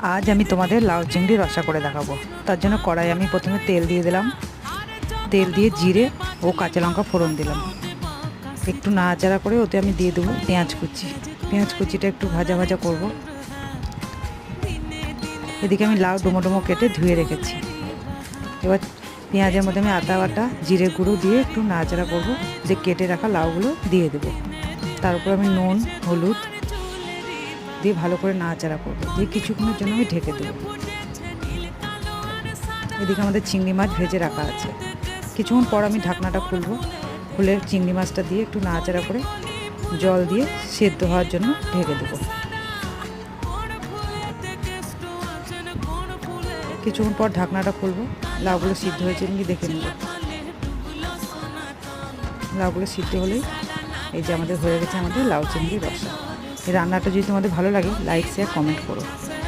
আজ আমি তোমাদের লাউ চিংড়ি রসা করে দেখাবো। তার জন্য কড়াই আমি প্রথমে তেল দিয়ে দিলাম। তেল দিয়ে জিরে ও কাঁচা লঙ্কা ফোড়ন দিলাম। একটু নাড়াচাড়া করে ওতে আমি দিয়ে দেবো পেঁয়াজ কুচি। পেঁয়াজ কুচিটা একটু ভাজা ভাজা করব। এদিকে আমি লাউ ডুমো ডুমো কেটে ধুয়ে রেখেছি। এবার পেঁয়াজের মধ্যে আমি আদা বাটা জিরে গুঁড়ো দিয়ে একটু নাড়াচাড়া করব, যে কেটে রাখা লাউগুলো দিয়ে দেবো। তার উপর আমি নুন হলুদ দিয়ে ভালো করে নাড়াচাড়া করবো, দিয়ে কিছুক্ষণের জন্য আমি ঢেকে দেবো। এদিকে আমাদের চিংড়ি মাছ ভেজে রাখা আছে। কিছুক্ষণ পর আমি ঢাকনাটা খুলবো। খুলে চিংড়ি মাছটা দিয়ে একটু নাড়াচাড়া করে জল দিয়ে সেদ্ধ হওয়ার জন্য ঢেকে দেবো। কিছুক্ষণ পর ঢাকনাটা খুলবো। লাউগুলো সিদ্ধ হয়েছে নাকি দেখে নেব। লাউগুলো সিদ্ধ হলেই এই যে আমাদের হয়ে গেছে আমাদের লাউ চিংড়ি রসা। এই রান্নাটা যদি তোমাদের ভালো লাগে লাইক শেয়ার কমেন্ট করো।